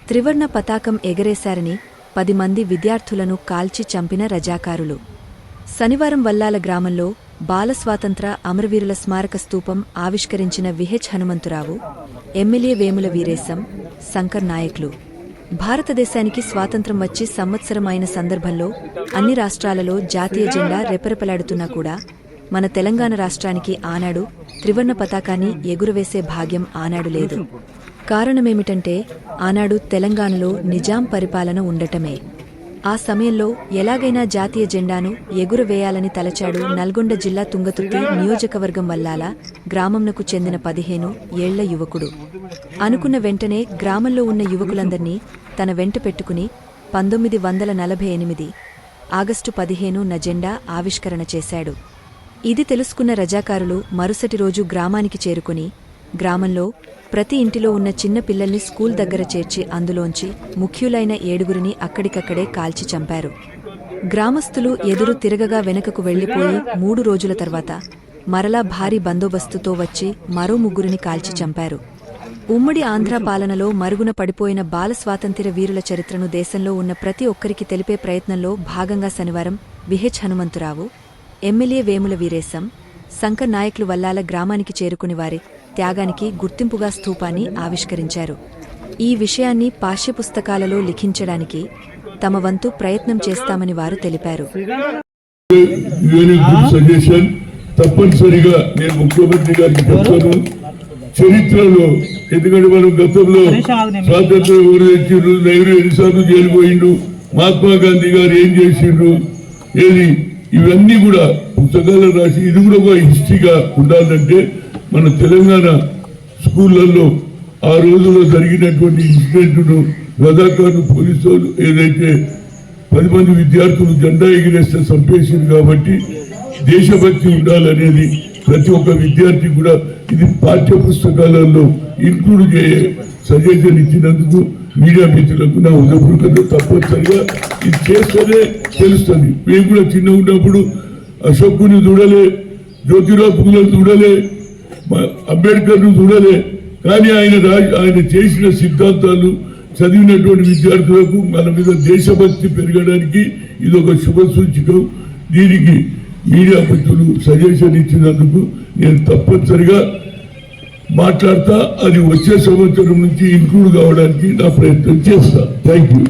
త్రివర్ణ పతాకం ఎగరేశారని 10 మంది విద్యార్థులను కాల్చి చంపిన రజాకారులు. శనివారం వల్లాల గ్రామంలో బాలస్వాతంత్ర అమరవీరుల స్మారక స్తూపం ఆవిష్కరించిన విహెచ్ హనుమంతురావు, ఎమ్మెల్యే వేముల వీరేశం, శంకర్ నాయక్లు. భారతదేశానికి స్వాతంత్రం వచ్చి సంవత్సరం అయిన సందర్భంలో అన్ని రాష్ట్రాలలో జాతీయ జెండా రెపరెపలాడుతున్నా కూడా మన తెలంగాణ రాష్ట్రానికి ఆనాడు త్రివర్ణ పతాకాన్ని ఎగురవేసే భాగ్యం ఆనాడు లేదు. కారణమేమిటంటే ఆనాడు తెలంగాణలో నిజాం పరిపాలన ఉండటమే. ఆ సమయంలో ఎలాగైనా జాతీయ జెండాను ఎగురవేయాలని తలచాడు నల్గొండ జిల్లా తుంగతుర్తి నియోజకవర్గం వల్లాల గ్రామంనకు చెందిన 15 ఏళ్ల యువకుడు. అనుకున్న వెంటనే గ్రామంలో ఉన్న యువకులందర్నీ తన వెంట పెట్టుకుని 1948 ఆగస్టు 15న జెండా ఆవిష్కరణ చేశాడు. ఇది తెలుసుకున్న రజాకారులు మరుసటి రోజు గ్రామానికి చేరుకుని గ్రామంలో ప్రతి ఇంటిలో ఉన్న చిన్న పిల్లల్ని స్కూల్ దగ్గర చేర్చి అందులోంచి ముఖ్యులైన 7గురిని అక్కడికక్కడే కాల్చి చంపారు. గ్రామస్తులు ఎదురు తిరగగా వెనకకు వెళ్లిపోయి 3 రోజుల తర్వాత మరలా భారీ బందోబస్తుతో వచ్చి మరో 3గురిని కాల్చి చంపారు. ఉమ్మడి ఆంధ్ర పాలనలో మరుగున పడిపోయిన బాల స్వాతంత్ర్య వీరుల చరిత్రను దేశంలో ఉన్న ప్రతి ఒక్కరికి తెలిపే ప్రయత్నంలో భాగంగా శనివారం విహెచ్ హనుమంతురావు, ఎమ్మెల్యే వేముల వీరేశం, శంకర్ నాయక్లు వల్లాల గ్రామానికి చేరుకుని వారి త్యాగానికి గుర్తింపుగా స్తూపాన్ని ఆవిష్కరించారు. ఈ విషయాన్ని పాఠ్యపుస్తకాలలో లిఖించడానికి తమ వంతు ప్రయత్నం చేస్తామని వారు తెలిపారు. తప్పనిసరిగా నేను ముఖ్యమంత్రి గారికి చెప్తాను. చరిత్రలో ఎందుకంటే మనం గతంలో స్వాతంత్రం ఎవరు తెచ్చిండ్రు, నెహ్రూ ఎన్నిసార్లు జైలు పోయిండు, మహాత్మా గాంధీ గారు ఏం చేసిండ్రు, ఏది ఇవన్నీ కూడా పుస్తకాలు రాసి ఇది కూడా ఒక హిస్టరీగా ఉండాలంటే మన తెలంగాణ స్కూళ్లలో ఆ రోజుల్లో జరిగినటువంటి ఇన్సిడెంట్ను రజాకారులు పోలీసు వాళ్ళు ఏదైతే 10 మంది విద్యార్థులు జెండా ఎగిరేస్తే చంపేసింది కాబట్టి దేశభక్తి ఉండాలనేది ప్రతి ఒక్క విద్యార్థి కూడా ఇది పాఠ్య పుస్తకాలలో ఇంక్లూడ్ చేయ సజెషన్ ఇచ్చినందుకు మీడియా మిత్రులకు నా ఉదయపూర్వకంగా తప్పనిసరిగా ఇది చేస్తేనే తెలుస్తుంది. మేము కూడా చిన్న ఉన్నప్పుడు అశోకుని చూడలే, జ్యోతిరావు పూలను చూడలే, అంబేద్కర్ను చూడలే, కానీ ఆయన చేసిన సిద్ధాంతాలు చదివినటువంటి విద్యార్థులకు మన మీద దేశభక్తి పెరగడానికి ఇది ఒక శుభ సూచికం. దీనికి మీడియా మిత్రులు సజెషన్ ఇచ్చినందుకు నేను తప్పనిసరిగా మాట్లాడతా. అది వచ్చే సంవత్సరం నుంచి ఇంక్లూడ్ కావడానికి నా ప్రయత్నం చేస్తా. Thank you.